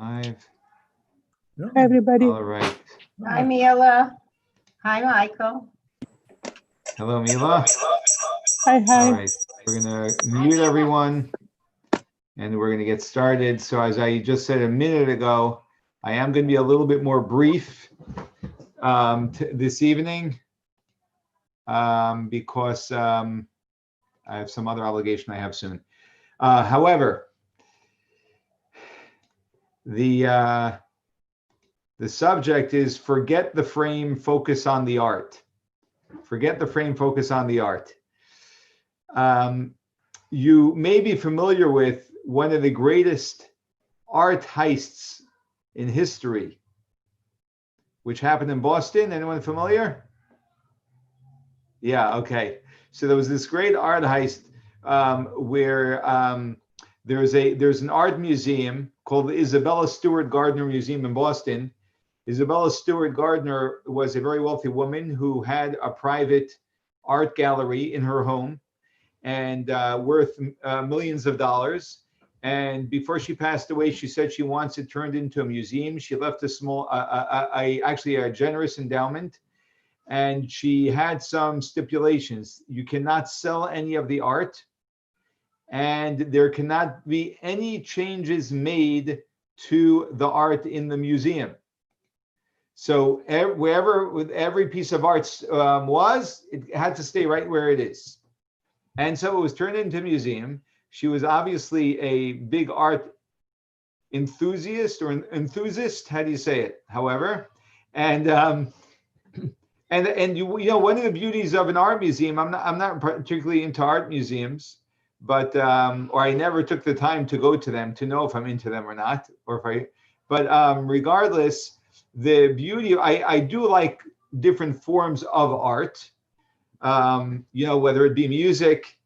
Live. Hi, everybody. All right. Hi, Mila. Hi, Michael. Hello, Mila. Hi, All hi. right. We're going to mute everyone and we're going to get started. So as I just said a minute ago, I am going to be a little bit more brief this evening because I have some other obligation I have soon. However, the subject is forget the frame, focus on the art. Forget the frame, focus on the art. You may be familiar with one of the greatest art heists in history, which happened in Boston. Anyone familiar? Yeah, okay. So there was this great art heist where there's an art museum called the Isabella Stewart Gardner Museum in Boston. Isabella Stewart Gardner was a very wealthy woman who had a private art gallery in her home and worth millions of dollars. And before she passed away, she said she wants it turned into a museum. She left a small, actually a generous endowment. And she had some stipulations. You cannot sell any of the art, and there cannot be any changes made to the art in the museum. So wherever with every piece of art was, it had to stay right where it is. And so it was turned into a museum. She was obviously a big art enthusiast or enthusiast. How do you say it? However, and you know, one of the beauties of an art museum, I'm not particularly into art museums, but or I never took the time to go to them to know if I'm into them or not, but regardless, the beauty, I do like different forms of art, you know, whether it be music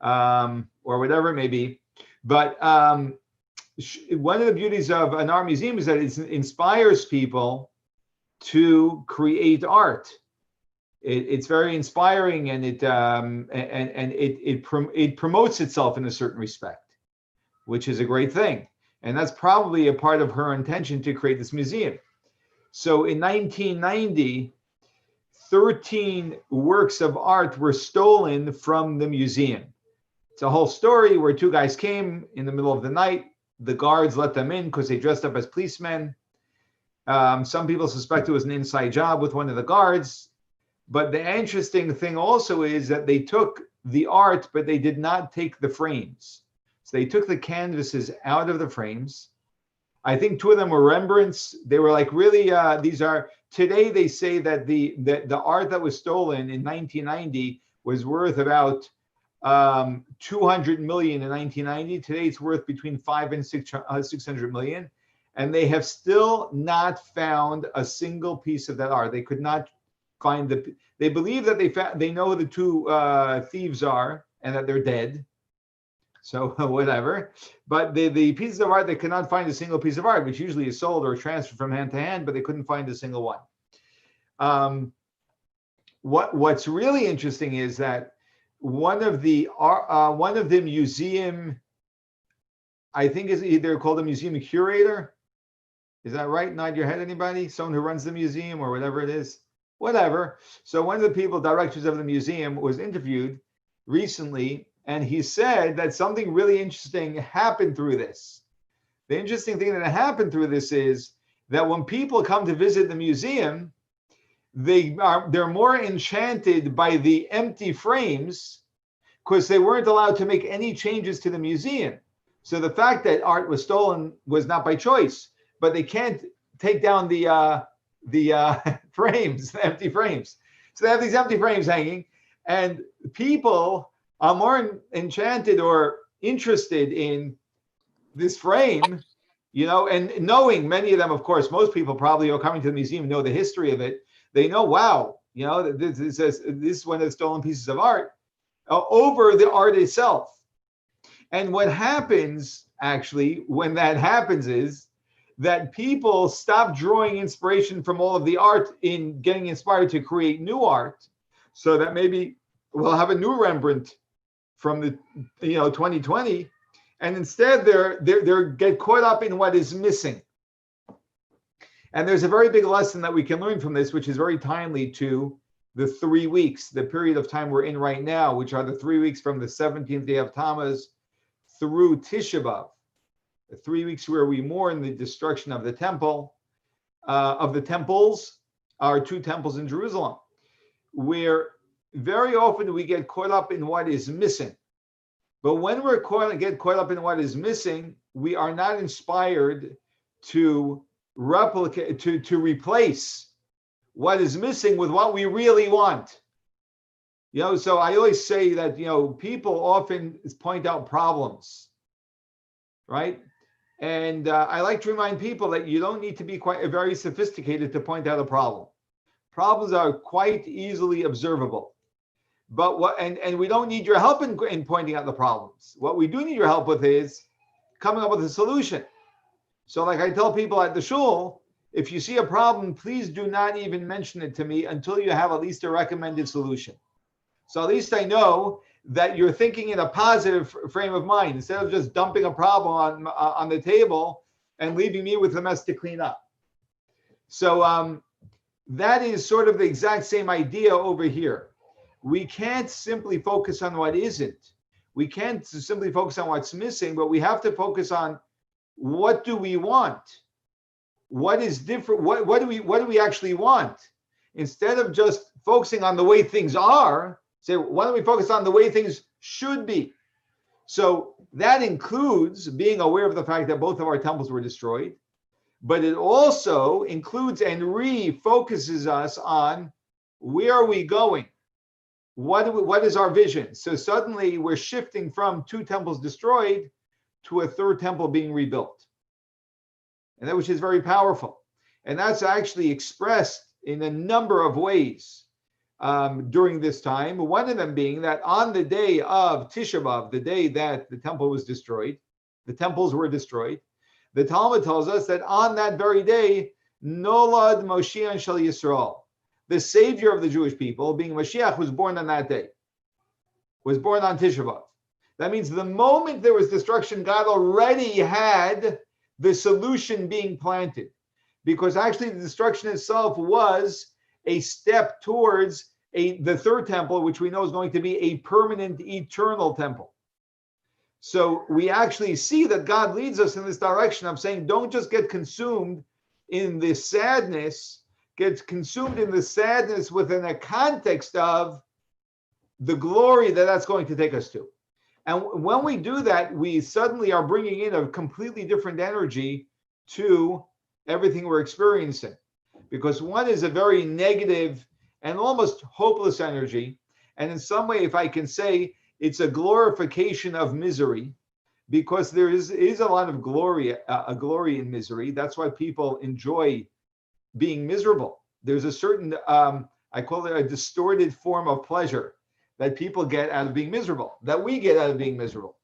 or whatever it may be. But one of the beauties of an art museum is that it inspires people to create art. It's very inspiring, and it promotes itself in a certain respect, which is a great thing. And that's probably a part of her intention to create this museum. So in 1990, 13 works of art were stolen from the museum. It's a whole story where two guys came in the middle of the night. The guards let them in because they dressed up as policemen. Some people suspect it was an inside job with one of the guards. But the interesting thing also is that they took the art, but they did not take the frames. So they took the canvases out of the frames. I think two of them were Rembrandts. They were like really, these are, today they say that the art that was stolen in 1990 was worth about 200 million in 1990. Today it's worth between 500 and 600 million. And they have still not found a single piece of that art. They could not find they believe that they know who the two thieves are and that they're dead. So whatever. But the pieces of art, they cannot find a single piece of art, which usually is sold or transferred from hand to hand, but they couldn't find a single one. What's really interesting is that one of the museum, I think is either called a museum curator. Is that right? Nod your head, anybody? Someone who runs the museum or whatever it is? Whatever. So one of the people, directors of the museum, was interviewed recently, and he said that something really interesting happened through this. The interesting thing that happened through this is that when people come to visit the museum, they're more enchanted by the empty frames because they weren't allowed to make any changes to the museum. So the fact that art was stolen was not by choice, but they can't take down the frames, the empty frames. So they have these empty frames hanging, and people are more enchanted or interested in this frame, you know, and knowing many of them, of course, most people probably are coming to the museum, know the history of it. They know, wow, you know, this is one of the stolen pieces of art over the art itself. And what happens actually when that happens is that people stop drawing inspiration from all of the art in getting inspired to create new art, so that maybe we'll have a new Rembrandt from the 2020, and instead they're get caught up in what is missing. And there's a very big lesson that we can learn from this, which is very timely to the 3 weeks, the period of time we're in right now, which are the 3 weeks from the 17th day of Tammuz through Tisha B'Av. The 3 weeks where we mourn the destruction of the temple, of the temples, our 2 temples in Jerusalem, where very often we get caught up in what is missing. But when we get caught up in what is missing, we are not inspired to replicate, to replace what is missing with what we really want. So I always say that, people often point out problems, right? And I like to remind people that you don't need to be quite very sophisticated to point out a problem. Problems are quite easily observable. But and we don't need your help in pointing out the problems. What we do need your help with is coming up with a solution. So like I tell people at the shul, if you see a problem, please do not even mention it to me until you have at least a recommended solution. So at least I know that you're thinking in a positive frame of mind instead of just dumping a problem on the table and leaving me with a mess to clean up. So that is sort of the exact same idea over here. We can't simply focus on what isn't. We can't simply focus on what's missing, but we have to focus on what do we want? What is different? What do we actually want? Instead of just focusing on the way things are, say, why don't we focus on the way things should be? So that includes being aware of the fact that both of our temples were destroyed, but it also includes and refocuses us on where are we going? What is our vision? So suddenly we're shifting from 2 temples destroyed to a 3rd temple being rebuilt. And that which is very powerful. And that's actually expressed in a number of ways during this time. One of them being that on the day of Tisha B'Av, the day that the temple was destroyed, the temples were destroyed, the Talmud tells us that on that very day, Nolad Moshiach Shel Yisrael, the savior of the Jewish people, being Mashiach, was born on that day, was born on Tisha B'Av. That means the moment there was destruction, God already had the solution being planted, because actually the destruction itself was a step towards the 3rd temple, which we know is going to be a permanent, eternal temple. So we actually see that God leads us in this direction of saying, don't just get consumed in the sadness, get consumed in the sadness within a context of the glory that's going to take us to. And when we do that, we suddenly are bringing in a completely different energy to everything we're experiencing. Because one is a very negative and almost hopeless energy. And in some way, if I can say, it's a glorification of misery, because there is a lot of glory in misery. That's why people enjoy being miserable. There's a certain, I call it a distorted form of pleasure that people get out of being miserable, that we get out of being miserable.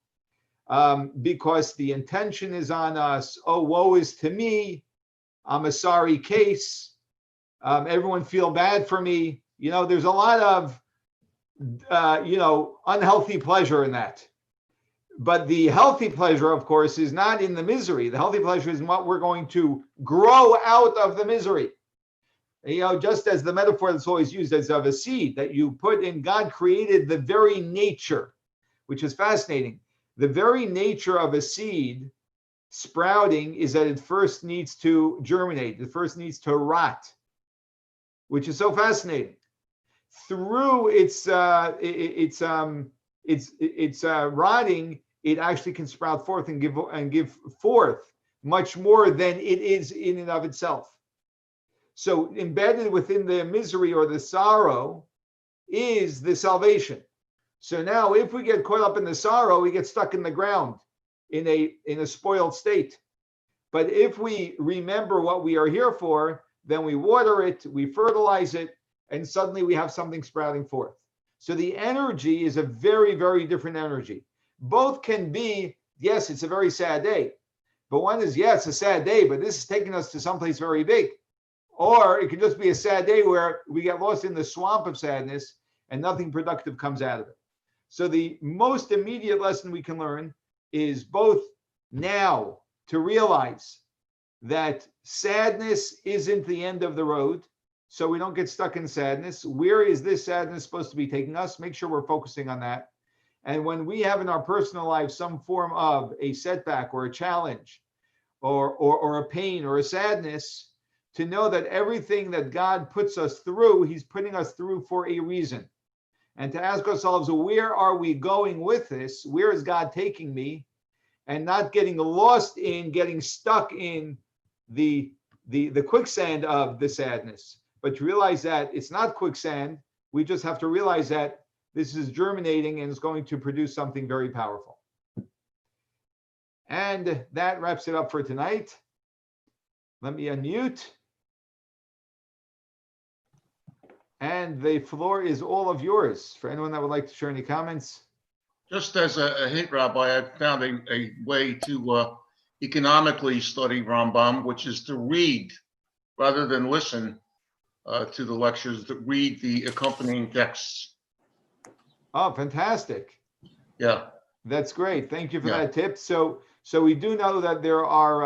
Because the intention is on us, oh, woe is to me, I'm a sorry case, everyone feel bad for me. There's a lot of, unhealthy pleasure in that. But the healthy pleasure, of course, is not in the misery. The healthy pleasure is in what we're going to grow out of the misery. Just as the metaphor that's always used as of a seed that you put in, God created the very nature, which is fascinating. The very nature of a seed sprouting is that it first needs to germinate. It first needs to rot, which is so fascinating. Through its rotting, it actually can sprout forth and give forth much more than it is in and of itself. So embedded within the misery or the sorrow is the salvation. So now if we get caught up in the sorrow, we get stuck in the ground in a spoiled state. But if we remember what we are here for, then we water it, we fertilize it, and suddenly we have something sprouting forth. So the energy is a very, very different energy. Both can be, yes, it's a very sad day. But one is, yes, a sad day, but this is taking us to someplace very big. Or it could just be a sad day where we get lost in the swamp of sadness and nothing productive comes out of it. So the most immediate lesson we can learn is both now to realize that sadness isn't the end of the road, so we don't get stuck in sadness. Where is this sadness supposed to be taking us? Make sure we're focusing on that. And when we have in our personal life some form of a setback or a challenge or a pain or a sadness, to know that everything that God puts us through, he's putting us through for a reason. And to ask ourselves, where are we going with this? Where is God taking me? And not getting lost in, getting stuck in the quicksand of the sadness, but to realize that it's not quicksand. We just have to realize that this is germinating and is going to produce something very powerful. And that wraps it up for tonight. Let me unmute. And the floor is all of yours for anyone that would like to share any comments. Just as a hint, Rabbi, I found a way to economically study Rambam, which is to read rather than listen to the lectures, to read the accompanying texts. Oh, fantastic. Yeah. That's great. Thank you for Yeah. that tip. So we do know that there are